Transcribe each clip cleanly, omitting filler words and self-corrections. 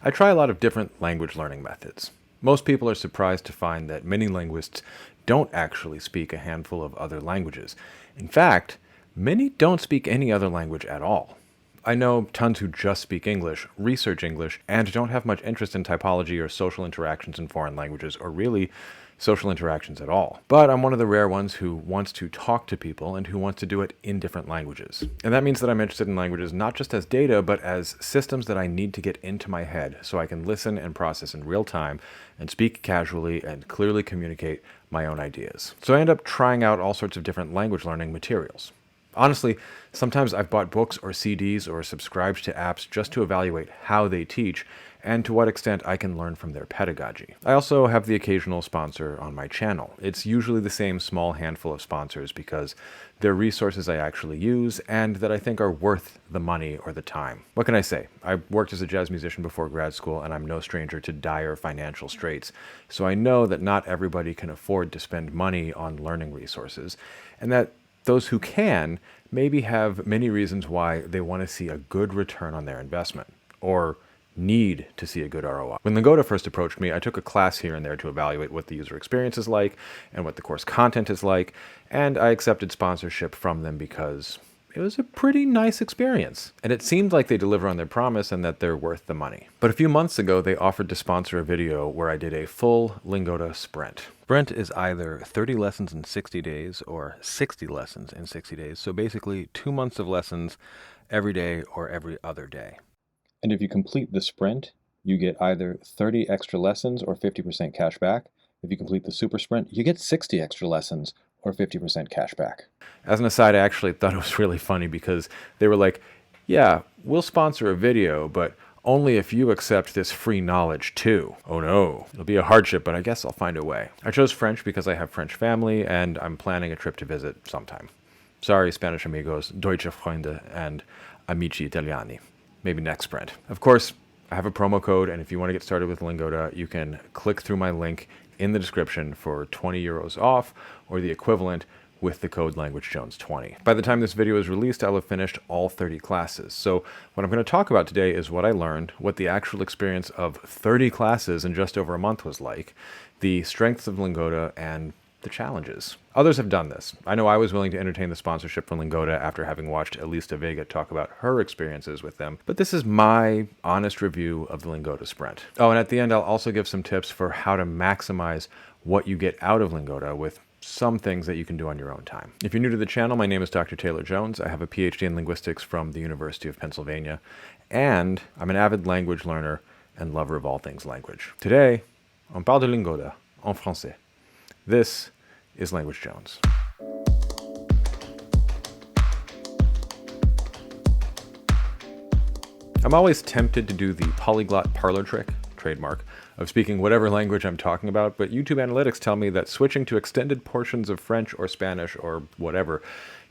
I try a lot of different language learning methods. Most people are surprised to find that many linguists don't actually speak a handful of other languages. In fact, many don't speak any other language at all. I know tons who just speak English, research English, and don't have much interest in typology or social interactions in foreign languages, or really social interactions at all. But I'm one of the rare ones who wants to talk to people and who wants to do it in different languages. And that means that I'm interested in languages not just as data, but as systems that I need to get into my head so I can listen and process in real time and speak casually and clearly communicate my own ideas. So I end up trying out all sorts of different language learning materials. Honestly, sometimes I've bought books or CDs or subscribed to apps just to evaluate how they teach and to what extent I can learn from their pedagogy. I also have the occasional sponsor on my channel. It's usually the same small handful of sponsors because they're resources I actually use and that I think are worth the money or the time. What can I say? I worked as a jazz musician before grad school and I'm no stranger to dire financial straits, so I know that not everybody can afford to spend money on learning resources, and that those who can maybe have many reasons why they want to see a good return on their investment, or need to see a good ROI. When Lingoda first approached me, I took a class here and there to evaluate what the user experience is like and what the course content is like, and I accepted sponsorship from them because it was a pretty nice experience. And it seemed like they deliver on their promise and that they're worth the money. But a few months ago, they offered to sponsor a video where I did a full Lingoda Sprint. Sprint is either 30 lessons in 60 days or 60 lessons in 60 days. So basically 2 months of lessons every day or every other day. And if you complete the sprint, you get either 30 extra lessons or 50% cash back. If you complete the super sprint, you get 60 extra lessons or 50% cash back. As an aside, I actually thought it was really funny because they were like, yeah, we'll sponsor a video, but only if you accept this free knowledge too. Oh no, it'll be a hardship, but I guess I'll find a way. I chose French because I have French family and I'm planning a trip to visit sometime. Sorry, Spanish amigos, Deutsche Freunde, and Amici Italiani. Maybe next sprint. Of course, I have a promo code, and if you want to get started with Lingoda, you can click through my link in the description for 20 euros off, or the equivalent with the code LanguageJones20. By the time this video is released, I'll have finished all 30 classes. So what I'm going to talk about today is what I learned, what the actual experience of 30 classes in just over a month was like, the strengths of Lingoda, and the challenges. Others have done this. I know I was willing to entertain the sponsorship from Lingoda after having watched Elisa Vega talk about her experiences with them, but this is my honest review of the Lingoda Sprint. Oh, and at the end, I'll also give some tips for how to maximize what you get out of Lingoda with some things that you can do on your own time. If you're new to the channel, my name is Dr. Taylor Jones. I have a PhD in linguistics from the University of Pennsylvania, and I'm an avid language learner and lover of all things language. Today, on parle de Lingoda en français. This is Language Jones. I'm always tempted to do the polyglot parlor trick, trademark, of speaking whatever language I'm talking about, but YouTube analytics tell me that switching to extended portions of French or Spanish or whatever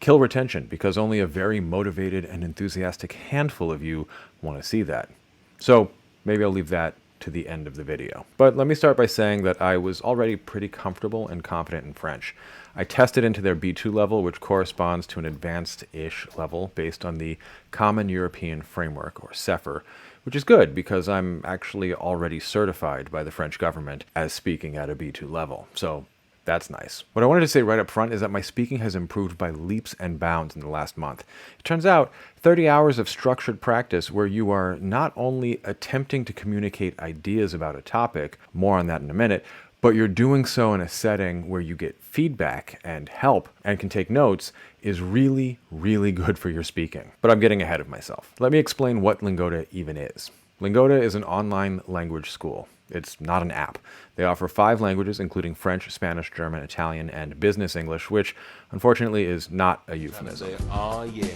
kill retention because only a very motivated and enthusiastic handful of you want to see that. So maybe I'll leave that to the end of the video. But let me start by saying that I was already pretty comfortable and confident in French. I tested into their B2 level, which corresponds to an advanced-ish level based on the Common European Framework, or CEFR, which is good because I'm actually already certified by the French government as speaking at a B2 level. So that's nice. What I wanted to say right up front is that my speaking has improved by leaps and bounds in the last month. It turns out 30 hours of structured practice where you are not only attempting to communicate ideas about a topic, more on that in a minute, but you're doing so in a setting where you get feedback and help and can take notes is really, really good for your speaking. But I'm getting ahead of myself. Let me explain what Lingoda even is. Lingoda is an online language school. It's not an app. They offer 5 languages, including French, Spanish, German, Italian, and business English, which unfortunately is not a euphemism. Oh yeah,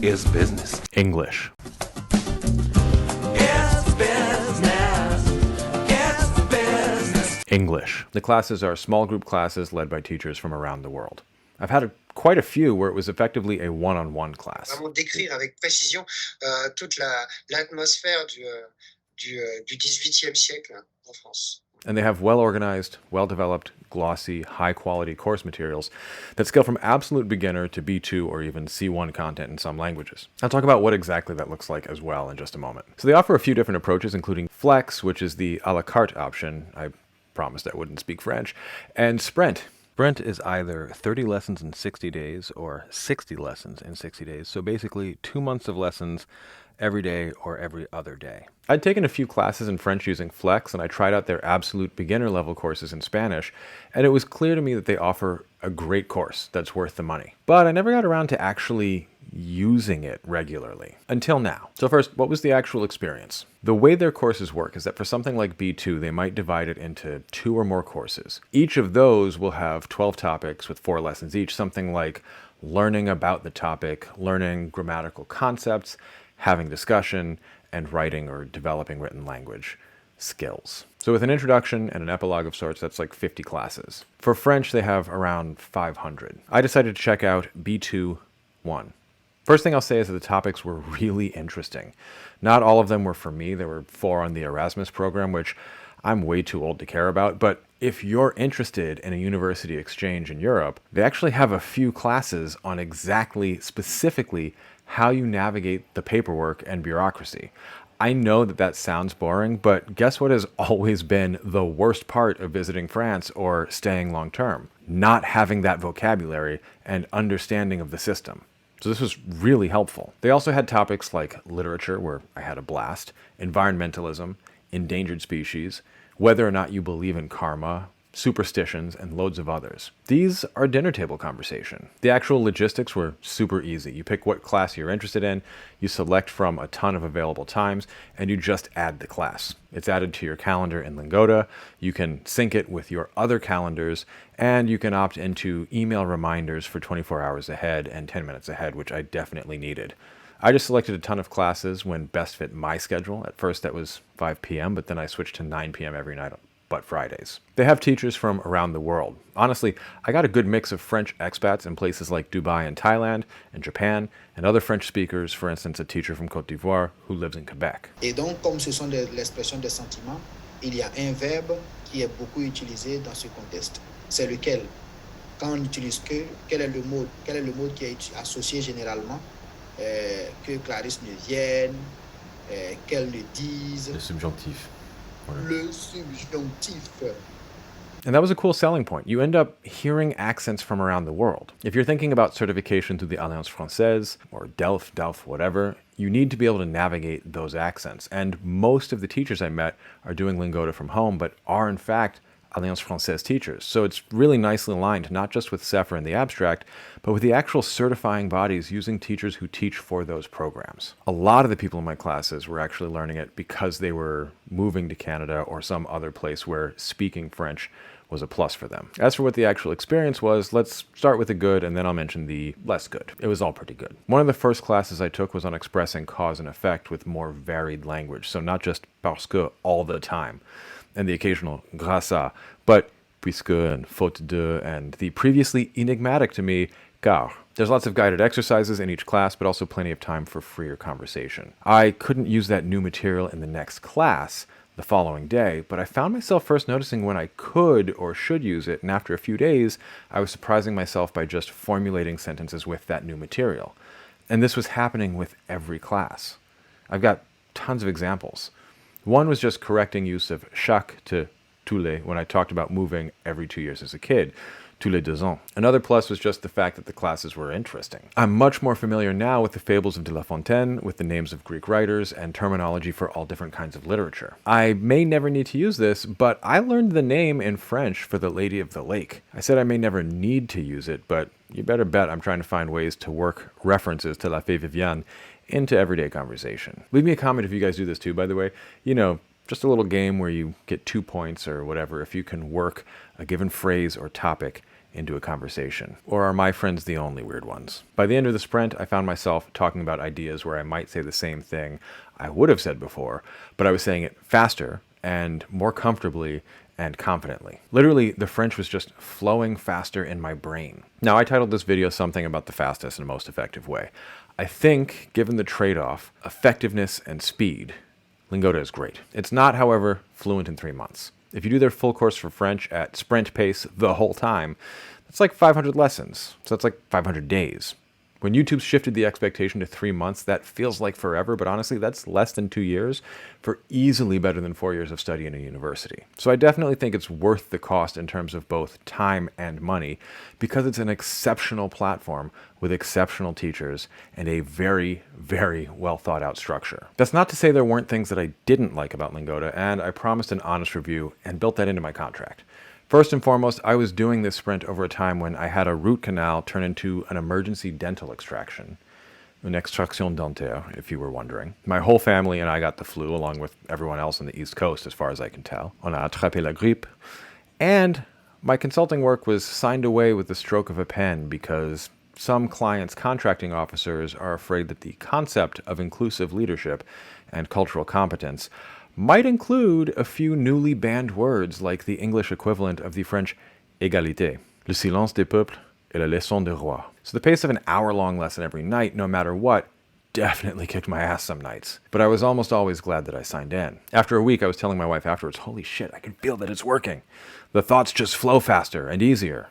it's business. English. It's business. It's business. English. The classes are small group classes led by teachers from around the world. I've had quite a few where it was effectively a one-on-one class. Vraiment décrire avec précision toute l'atmosphère du XVIIIe siècle en France. And they have well-organized, well-developed, glossy, high-quality course materials that scale from absolute beginner to B2 or even C1 content in some languages. I'll talk about what exactly that looks like as well in just a moment. So they offer a few different approaches, including Flex, which is the a la carte option. I promised I wouldn't speak French. And Sprint. Sprint is either 30 lessons in 60 days or 60 lessons in 60 days. So basically 2 months of lessons every day or every other day. I'd taken a few classes in French using Flex, and I tried out their absolute beginner level courses in Spanish, and it was clear to me that they offer a great course that's worth the money. But I never got around to actually using it regularly until now. So first, what was the actual experience? The way their courses work is that for something like B2, they might divide it into 2 or more courses. Each of those will have 12 topics with 4 lessons each, something like learning about the topic, learning grammatical concepts, having discussion, and writing or developing written language skills. So with an introduction and an epilogue of sorts, that's like 50 classes. For French, they have around 500. I decided to check out B2 1. First thing I'll say is that the topics were really interesting. Not all of them were for me. There were 4 on the Erasmus program, which I'm way too old to care about, but if you're interested in a university exchange in Europe, they actually have a few classes on specifically how you navigate the paperwork and bureaucracy. I know that that sounds boring, but guess what has always been the worst part of visiting France or staying long term? Not having that vocabulary and understanding of the system. So this was really helpful. They also had topics like literature, where I had a blast, environmentalism, endangered species, whether or not you believe in karma, superstitions, and loads of others. These are dinner table conversation. The actual logistics were super easy. You pick what class you're interested in, you select from a ton of available times, and you just add the class. It's added to your calendar in Lingoda. You can sync it with your other calendars, and you can opt into email reminders for 24 hours ahead and 10 minutes ahead, which I definitely needed. I just selected a ton of classes when best fit my schedule. At first that was 5 p.m., but then I switched to 9 p.m. every night but Fridays. They have teachers from around the world. Honestly, I got a good mix of French expats in places like Dubai and Thailand and Japan, and other French speakers, for instance, a teacher from Côte d'Ivoire who lives in Quebec. Et donc, comme ce sont l'expression des sentiments, il y a un verbe qui est beaucoup utilisé dans ce contexte. C'est lequel? Quand on utilise que, quel est le mot qui est associé généralement? Que Clarisse ne vienne, qu'elle ne dise. Le subjonctif. Le subjonctif. And that was a cool selling point. You end up hearing accents from around the world. If you're thinking about certification through the Alliance Française or DELF, whatever, you need to be able to navigate those accents. And most of the teachers I met are doing Lingoda from home, but are in fact Alliance Française teachers. So it's really nicely aligned, not just with CEFR in the abstract, but with the actual certifying bodies using teachers who teach for those programs. A lot of the people in my classes were actually learning it because they were moving to Canada or some other place where speaking French was a plus for them. As for what the actual experience was, let's start with the good and then I'll mention the less good. It was all pretty good. One of the first classes I took was on expressing cause and effect with more varied language. So not just parce que all the time, and the occasional grâce à, but puisque and faute de, and the previously enigmatic to me, car. There's lots of guided exercises in each class, but also plenty of time for freer conversation. I couldn't use that new material in the next class the following day, but I found myself first noticing when I could or should use it, and after a few days, I was surprising myself by just formulating sentences with that new material. And this was happening with every class. I've got tons of examples. One was just correcting use of chaque to tous les when I talked about moving every 2 years as a kid, tous les 2 ans. Another plus was just the fact that the classes were interesting. I'm much more familiar now with the fables of De La Fontaine, with the names of Greek writers, and terminology for all different kinds of literature. I may never need to use this, but I learned the name in French for the Lady of the Lake. I said I may never need to use it, but you better bet I'm trying to find ways to work references to La Fée Viviane into everyday conversation. Leave me a comment if you guys do this too, by the way. You know, just a little game where you get 2 points or whatever if you can work a given phrase or topic into a conversation. Or are my friends the only weird ones? By the end of the sprint, I found myself talking about ideas where I might say the same thing I would have said before, but I was saying it faster and more comfortably and confidently. Literally, the French was just flowing faster in my brain. Now, I titled this video something about the fastest and most effective way. I think, given the trade-off, effectiveness and speed, Lingoda is great. It's not, however, fluent in 3 months. If you do their full course for French at sprint pace the whole time, that's like 500 lessons. So that's like 500 days. When YouTube shifted the expectation to 3 months, that feels like forever, but honestly, that's less than 2 years for easily better than 4 years of study in a university. So I definitely think it's worth the cost in terms of both time and money because it's an exceptional platform with exceptional teachers and a very, very well thought out structure. That's not to say there weren't things that I didn't like about Lingoda, and I promised an honest review and built that into my contract. First and foremost, I was doing this sprint over a time when I had a root canal turn into an emergency dental extraction. Une extraction dentaire, if you were wondering. My whole family and I got the flu, along with everyone else on the East Coast, as far as I can tell. On a attrapé la grippe. And my consulting work was signed away with the stroke of a pen because some clients' contracting officers are afraid that the concept of inclusive leadership and cultural competence might include a few newly banned words like the English equivalent of the French égalité, le silence des peuples et la leçon des rois. So the pace of an hour-long lesson every night, no matter what, definitely kicked my ass some nights. But I was almost always glad that I signed in. After a week, I was telling my wife afterwards, holy shit, I can feel that it's working. The thoughts just flow faster and easier.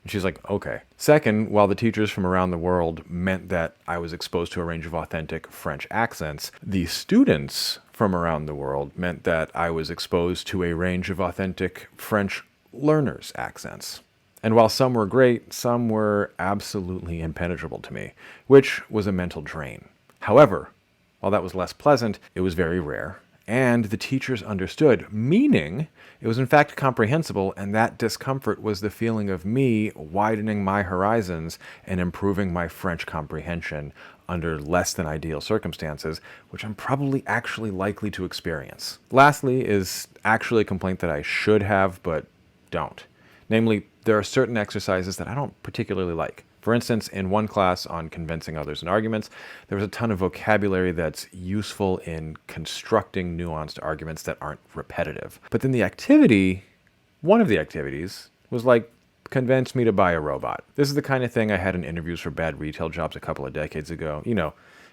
And she's like, okay. Second, while the teachers from around the world meant that I was exposed to a range of authentic French accents, the students from around the world meant that I was exposed to a range of authentic French learners' accents. And while some were great, some were absolutely impenetrable to me, which was a mental drain. However, while that was less pleasant, it was very rare, and the teachers understood, meaning it was in fact comprehensible, and that discomfort was the feeling of me widening my horizons and improving my French comprehension under less than ideal circumstances, which I'm probably actually likely to experience. Lastly is actually a complaint that I should have, but don't. Namely, there are certain exercises that I don't particularly like. For instance, in one class on convincing others in arguments, there was a ton of vocabulary that's useful in constructing nuanced arguments that aren't repetitive. But then the activity, one of the activities, was like, convince me to buy a robot. This is the kind of thing I had in interviews for bad retail jobs a couple of decades ago. You know,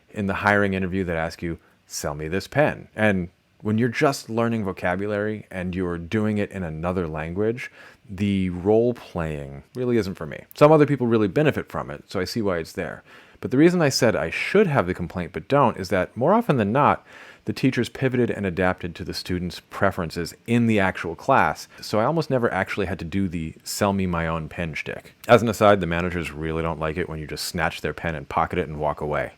in the hiring interview that ask you, sell me this pen. And when you're just learning vocabulary and you're doing it in another language, the role playing really isn't for me. Some other people really benefit from it, so I see why it's there. But the reason I said I should have the complaint but don't is that more often than not, the teachers pivoted and adapted to the students' preferences in the actual class, so I almost never actually had to do the sell me my own pen shtick. As an aside, the managers really don't like it when you just snatch their pen and pocket it and walk away.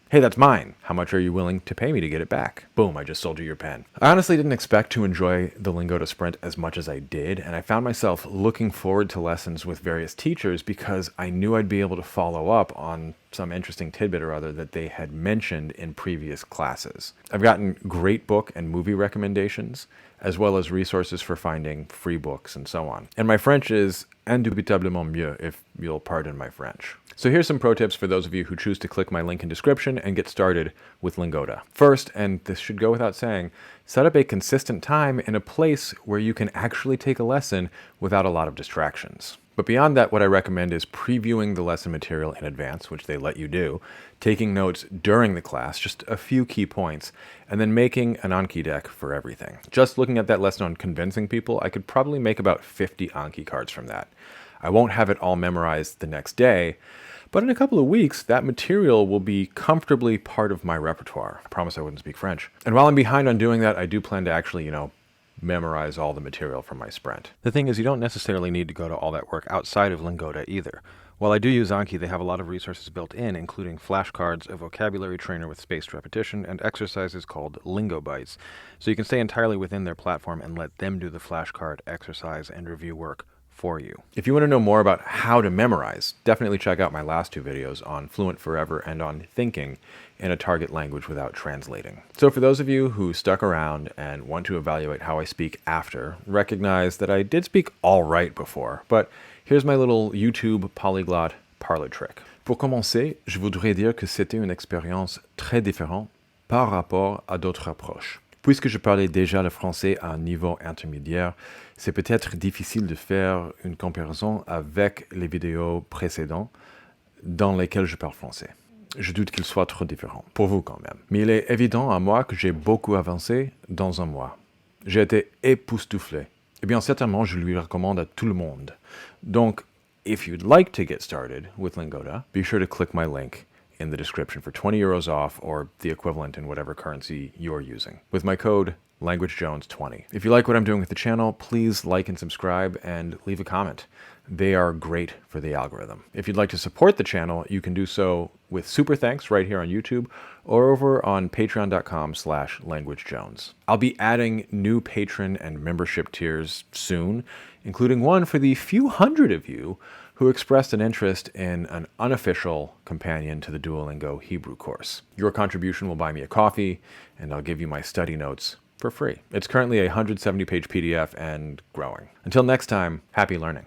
Hey, that's mine. How much are you willing to pay me to get it back? Boom, I just sold you your pen. I honestly didn't expect to enjoy the Lingoda Sprint as much as I did, and I found myself looking forward to lessons with various teachers because I knew I'd be able to follow up on some interesting tidbit or other that they had mentioned in previous classes. I've gotten great book and movie recommendations, as well as resources for finding free books and so on. And my French is indubitablement mieux, if you'll pardon my French. So here's some pro tips for those of you who choose to click my link in description and get started with Lingoda. First, and this should go without saying, set up a consistent time in a place where you can actually take a lesson without a lot of distractions. But beyond that, what I recommend is previewing the lesson material in advance, which they let you do, taking notes during the class, just a few key points, and then making an Anki deck for everything. Just looking at that lesson on convincing people, I could probably make about 50 Anki cards from that. I won't have it all memorized the next day, but in a couple of weeks, that material will be comfortably part of my repertoire. I promise I wouldn't speak French. And while I'm behind on doing that, I do plan to actually, memorize all the material from my sprint. The thing is, you don't necessarily need to go to all that work outside of Lingoda either. While I do use Anki, they have a lot of resources built in, including flashcards, a vocabulary trainer with spaced repetition, and exercises called Lingo Bites. So you can stay entirely within their platform and let them do the flashcard, exercise, and review work for you. If you want to know more about how to memorize, definitely check out my last two videos on Fluent Forever and on thinking in a target language without translating. So for those of you who stuck around and want to evaluate how I speak after, recognize that I did speak all right before, but here's my little YouTube polyglot parlor trick. Pour commencer, je voudrais dire que c'était une expérience très différente par rapport à d'autres approches. Puisque je parlais déjà le français à un niveau intermédiaire, c'est peut-être difficile de faire une comparaison avec les vidéos précédentes dans lesquelles je parle français. Je doute qu'il soit trop différent, pour vous quand même. Mais il est évident à moi que j'ai beaucoup avancé dans un mois. J'ai été époustouflé. Eh bien, certainement, je lui recommande à tout le monde. Donc, if you'd like to get started with Lingoda, be sure to click my link in the description for 20 euros off or the equivalent in whatever currency you're using with my code LanguageJones20. If you like what I'm doing with the channel, please like and subscribe and leave a comment. They are great for the algorithm. If you'd like to support the channel, you can do so with super thanks right here on YouTube or over on patreon.com/languagejones. I'll be adding new patron and membership tiers soon, including one for the few hundred of you who expressed an interest in an unofficial companion to the Duolingo Hebrew course. Your contribution will buy me a coffee, and I'll give you my study notes for free. It's currently a 170-page PDF and growing. Until next time, happy learning.